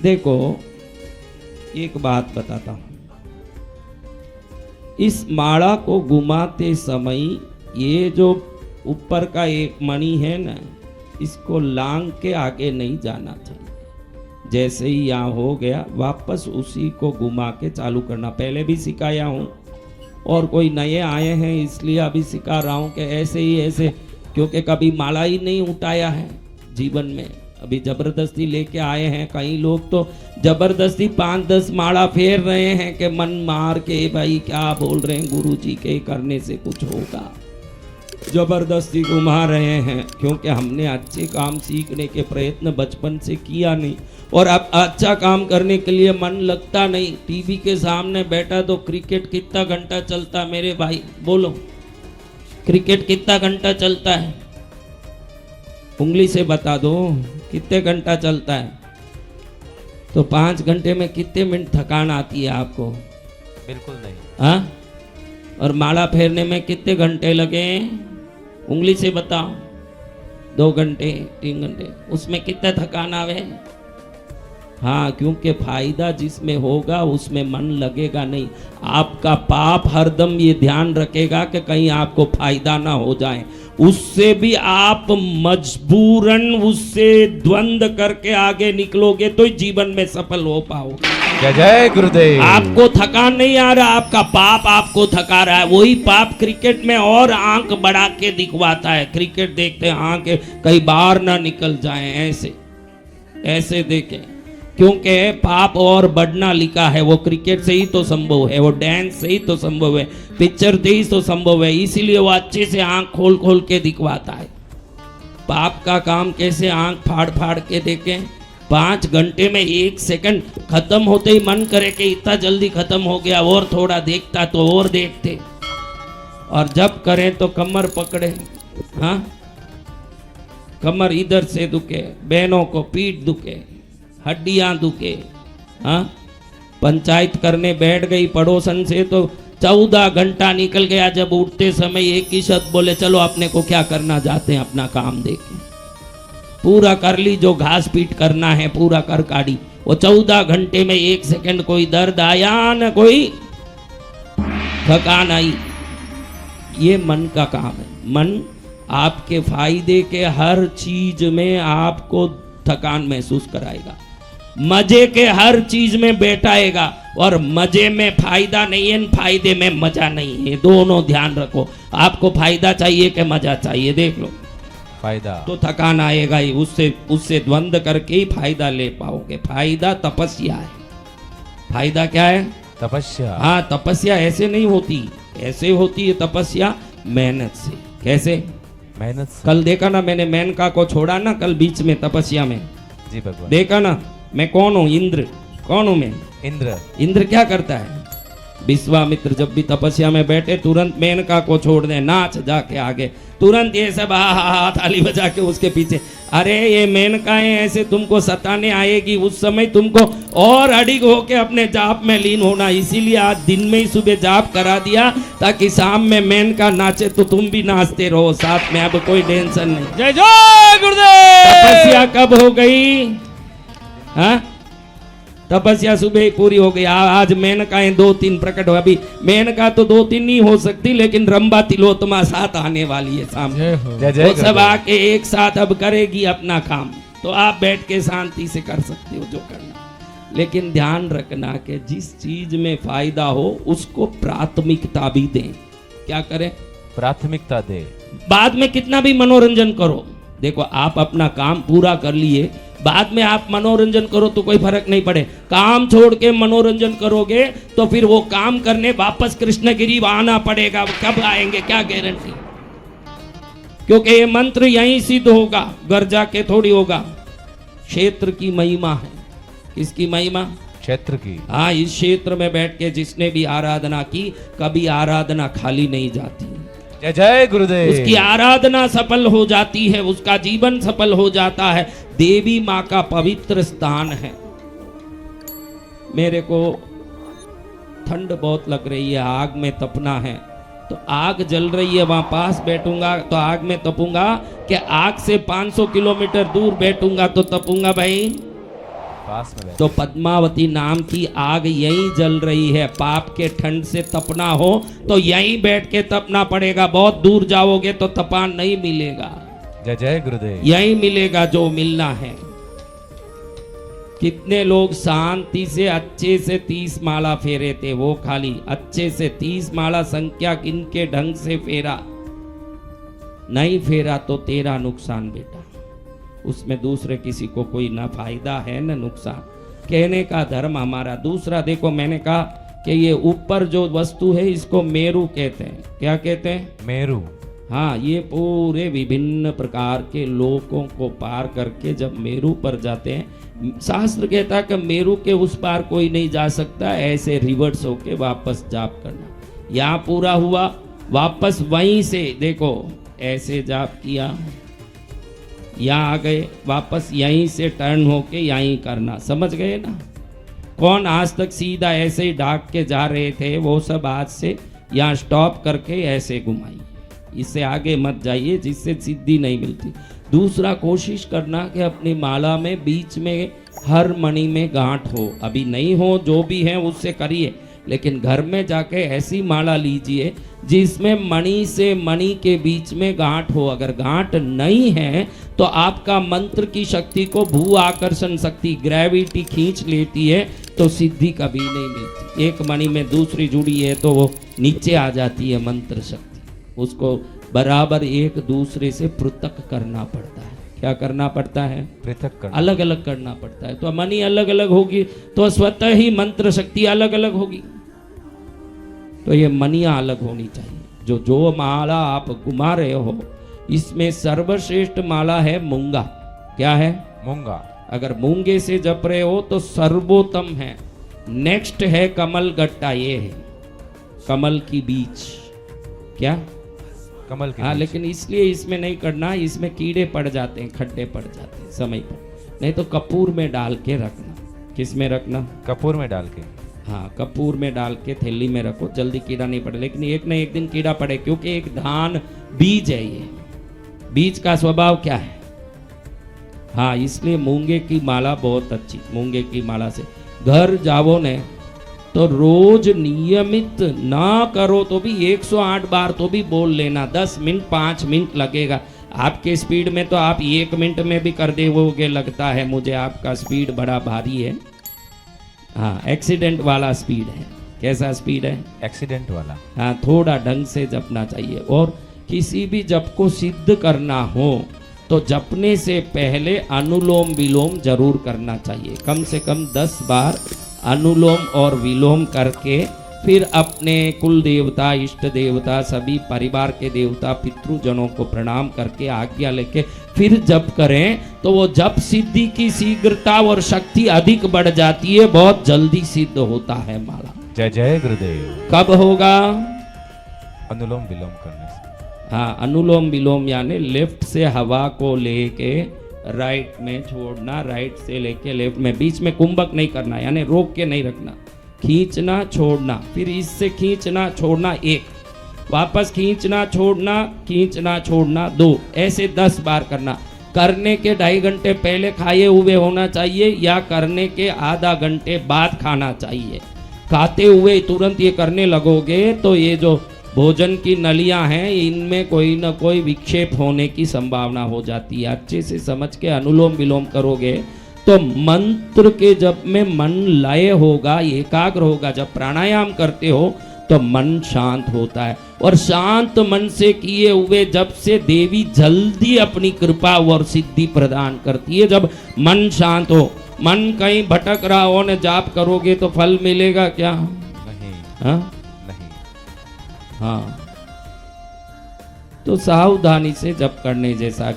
देखो एक बात बताता हूं, इस माला को घुमाते समय ये जो ऊपर का एक मणि है ना, इसको लांग के आगे नहीं जाना चाहिए। जैसे ही यहाँ हो गया वापस उसी को घुमा के चालू करना। पहले भी सिखाया हूँ और कोई नए आए हैं इसलिए अभी सिखा रहा हूँ कि ऐसे ही ऐसे, क्योंकि कभी माला ही नहीं उठाया है जीवन में, अभी जबरदस्ती लेके आए हैं। कई लोग तो जबरदस्ती 5-10 माला फेर रहे हैं कि मन मार के, भाई क्या बोल रहे हैं गुरुजी के करने से कुछ होगा, जबरदस्ती घुमा रहे हैं। क्योंकि हमने अच्छे काम सीखने के प्रयत्न बचपन से किया नहीं, और अब अच्छा काम करने के लिए मन लगता नहीं। टीवी के सामने बैठा तो क्रिकेट कितना घंटा चलता मेरे भाई, बोलो क्रिकेट कितना घंटा चलता है, उंगली से बता दो कितने घंटा चलता है। तो 5 घंटे में कितने मिनट थकान आती है आपको? बिल्कुल नहीं। हाँ, और माला फेरने में कितने घंटे लगे? उंगली से बताओ। 2 घंटे 3 घंटे, उसमें कितना थकान आवे? हाँ, क्योंकि फायदा जिसमें होगा उसमें मन लगेगा नहीं। आपका पाप हरदम ये ध्यान रखेगा कि कहीं आपको फायदा ना हो जाए, उससे भी आप मजबूरन उससे द्वंद करके आगे निकलोगे तो जीवन में सफल हो पाओगे। जय जय गुरुदेव। आपको थकान नहीं आ रहा, आपका पाप आपको थका रहा है। वही पाप क्रिकेट में और आंख बढ़ा के दिखवाता है। क्रिकेट देखते हैं आंख कहीं बाहर ना निकल जाए, ऐसे ऐसे देखें, क्योंकि पाप और बढ़ना लिखा है। वो क्रिकेट से ही तो संभव है, वो डांस से ही तो संभव है, पिक्चर से ही तो संभव है। इसीलिए वो अच्छे से आंख खोल खोल के दिखवाता है। पाप का काम कैसे आंख फाड़ फाड़ के देखें। 5 घंटे में 1 सेकंड खत्म होते ही मन करे कि इतना जल्दी खत्म हो गया, और थोड़ा देखता तो और देखते। और जब करें तो कमर पकड़े, हाँ कमर इधर से दुखे, बहनों को पीठ दुखे, हड्डियां दुखे। हाँ, पंचायत करने बैठ गई पड़ोसन से तो 14 घंटा निकल गया। जब उठते समय एक ही शब्द बोले, चलो अपने को क्या करना, जाते हैं अपना काम देखें। पूरा कर ली, जो घास पीट करना है पूरा कर काटी। वो 14 घंटे में 1 सेकंड कोई दर्द आया न कोई थकान आई। ये मन का काम है। मन आपके फायदे के हर चीज में आपको थकान महसूस कराएगा, मजे के हर चीज में बैठाएगा। और मजे में फायदा नहीं है, फायदे में मजा नहीं है। दोनों ध्यान रखो। आपको फायदा चाहिए कि मजा चाहिए? देख लो, फायदा तो थकान आएगा ही। उससे द्वंद करके ही फायदा ले पाओगे। फायदा तपस्या है। फायदा क्या है? तपस्या। हाँ, तपस्या ऐसे नहीं होती, ऐसे होती है तपस्या मेहनत से। कैसे? मेहनत से। कल देखा ना मैंने मेनका को छोड़ा ना कल बीच में तपस्या में। जी भगवान। देखा ना मैं कौन हूँ? इंद्र। कौन हूँ मैं? इंद्र। इंद्र क्या करता है? विश्वामित्र जब भी तपस्या में बैठे तुरंत मेनका को छोड़ दे, नाच जाके आगे, तुरंत ये सब हा हा हा ताली बजा के उसके पीछे। अरे ये मेनकाएं ऐसे तुमको सताने आएगी, उस समय तुमको और अडिग होके अपने जाप में लीन होना। इसीलिए आज दिन में ही सुबह जाप करा दिया ताकि शाम में मेनका नाचे तो तुम भी नाचते रहो साथ में। अब कोई टेंशन नहीं। जय जय गुरुदेव। तपस्या कब हो गई? हाँ, तपस्या सुबह ही पूरी हो गई। आज मेनकाएं 2-3 प्रकट हो। अभी मेनका तो 2-3 नहीं हो सकती, लेकिन रंबा तिलोत्तमा साथ आने वाली है सामने। जय जय वो सब आके एक साथ अब करेगी अपना काम। तो आप बैठ के शांति से कर सकते हो जो करना। लेकिन ध्यान रखना कि जिस चीज में फायदा हो उसको प्राथमिकता भी दें। क्या करें? प्राथमिकता दे। बाद में कितना भी मनोरंजन करो, देखो आप अपना काम पूरा कर लिए, बाद में आप मनोरंजन करो तो कोई फर्क नहीं पड़े। काम छोड़ के मनोरंजन करोगे तो फिर वो काम करने वापस कृष्णगिरी आना पड़ेगा। कब आएंगे क्या गारंटी? क्योंकि ये मंत्र यहीं सिद्ध होगा, घर जाके थोड़ी होगा। क्षेत्र की महिमा है। किसकी महिमा? क्षेत्र की। हाँ, इस क्षेत्र में बैठ के जिसने भी आराधना की, कभी आराधना खाली नहीं जाती। जय जय गुरुदेव। उसकी आराधना सफल हो जाती है, उसका जीवन सफल हो जाता है। देवी माँ का पवित्र स्थान है। मेरे को ठंड बहुत लग रही है, आग में तपना है, तो आग जल रही है वहां पास बैठूंगा तो आग में तपूंगा कि आग से 500 किलोमीटर दूर बैठूंगा तो तपूंगा? भाई पास में बैठे। तो पद्मावती नाम की आग यहीं जल रही है। पाप के ठंड से तपना हो तो यहीं बैठ के तपना पड़ेगा। बहुत दूर जाओगे तो तपा नहीं मिलेगा, जय जय गुरुदेव। यहीं मिलेगा जो मिलना है। कितने लोग शांति से अच्छे से 30 माला फेरे थे, वो खाली अच्छे से 30 माला संख्या किनके ढंग से फेरा, नहीं फेरा तो तेरा नुकसान बेटा। उसमें दूसरे किसी को कोई ना फायदा है ना नुकसान। कहने का धर्म हमारा। दूसरा देखो, मैंने कहा कि ये ऊपर जो वस्तु है इसको मेरू कहते हैं। क्या कहते हैं? मेरू। हाँ, ये पूरे विभिन्न प्रकार के लोकों को पार करके जब मेरू पर जाते हैं, शास्त्र कहता है कि मेरू के उस पार कोई नहीं जा सकता। ऐसे रिवर्स होके वापस जाप करना। यहाँ पूरा हुआ, वापस वहीं से देखो ऐसे जाप किया, यहाँ आ गए, वापस यहीं से टर्न होके यहीं करना। समझ गए ना? कौन आज तक सीधा ऐसे ही ढाक के जा रहे थे, वो सब आज से यहाँ स्टॉप करके ऐसे घुमाइए। इससे आगे मत जाइए जिससे सिद्धि नहीं मिलती। दूसरा, कोशिश करना कि अपनी माला में बीच में हर मणि में गांठ हो। अभी नहीं हो, जो भी है उससे करिए, लेकिन घर में जाके ऐसी माला लीजिए जिसमें मणि से मणि के बीच में गांठ हो। अगर गांठ नहीं है तो आपका मंत्र की शक्ति को भू आकर्षण शक्ति, ग्रेविटी खींच लेती है, तो सिद्धि कभी नहीं मिलती। एक मणि में दूसरी जुड़ी है तो वो नीचे आ जाती है मंत्र शक्ति। उसको बराबर एक दूसरे से पृथक करना पड़ता है। क्या करना पड़ता है? पृथक करना, अलग अलग करना पड़ता है। तो मणि अलग अलग होगी तो स्वतः ही मंत्र शक्ति अलग अलग होगी। तो ये मणियां अलग होनी चाहिए। जो माला आप घुमा रहे हो, इसमें सर्वश्रेष्ठ माला है मूंगा। क्या है? मूंगा। अगर मूंगे से जप रहे हो तो सर्वोत्तम है। नेक्स्ट है कमल गट्टा, ये है कमल की बीज। क्या? कमल के हाँ, बीज। लेकिन इसलिए इसमें नहीं करना, इसमें कीड़े पड़ जाते हैं, खड्डे पड़ जाते हैं समय पर। नहीं तो कपूर में डाल के रखना। किस में रखना? कपूर में डाल के। हाँ, कपूर में डाल के थैली में रखो, जल्दी कीड़ा नहीं पड़े। लेकिन एक न एक दिन कीड़ा पड़े, क्योंकि एक धान बीज है। ये बीज का स्वभाव क्या है? हाँ, इसलिए मूंगे की माला बहुत अच्छी। मूंगे की माला से घर जाओ ने तो रोज नियमित ना करो तो भी 108 बार तो भी बोल लेना। 10 मिनट 5 मिनट लगेगा। आपके स्पीड में तो आप 1 मिनट में भी कर देवोगे लगता है मुझे। आपका स्पीड बड़ा भारी है। हाँ, एक्सीडेंट वाला स्पीड है। कैसा स्पीड है? एक्सीडेंट वाला। हाँ, थोड़ा ढंग से जपना चाहिए। और किसी भी जप को सिद्ध करना हो तो जपने से पहले अनुलोम विलोम जरूर करना चाहिए। कम से कम 10 बार अनुलोम और विलोम करके फिर अपने कुल देवता, इष्ट देवता, सभी परिवार के देवता, पितृजनों को प्रणाम करके आज्ञा लेके फिर जप करें तो वो जप सिद्धि की शीघ्रता और शक्ति अधिक बढ़ जाती है। बहुत जल्दी सिद्ध होता है माला। जय जय गुरुदेव। कब होगा? अनुलोम विलोम करने से। हाँ, अनुलोम विलोम यानी लेफ्ट से हवा को लेके राइट में छोड़ना, राइट से लेके लेफ्ट में, बीच में कुंभक नहीं करना, यानी रोक के नहीं रखना। खींचना छोड़ना, फिर इससे खींचना छोड़ना 1, वापस खींचना छोड़ना 2, ऐसे 10 बार करना। करने के 2.5 घंटे पहले खाए हुए होना चाहिए या करने के आधा घंटे बाद खाना चाहिए। खाते हुए तुरंत ये करने लगोगे तो ये जो भोजन की नलियां हैं इनमें कोई ना कोई विक्षेप होने की संभावना हो जाती है। अच्छे से समझ के अनुलोम विलोम करोगे तो मंत्र के जप में मन लय होगा, एकाग्र होगा। जब प्राणायाम करते हो तो मन शांत होता है, और शांत मन से किए हुए जप से देवी जल्दी अपनी कृपा और सिद्धि प्रदान करती है। जब मन शांत हो, मन कहीं भटक रहा हो न जाप करोगे तो फल मिलेगा क्या? नहीं। हाँ नहीं। हाँ, तो सावधानी से जप करने जैसा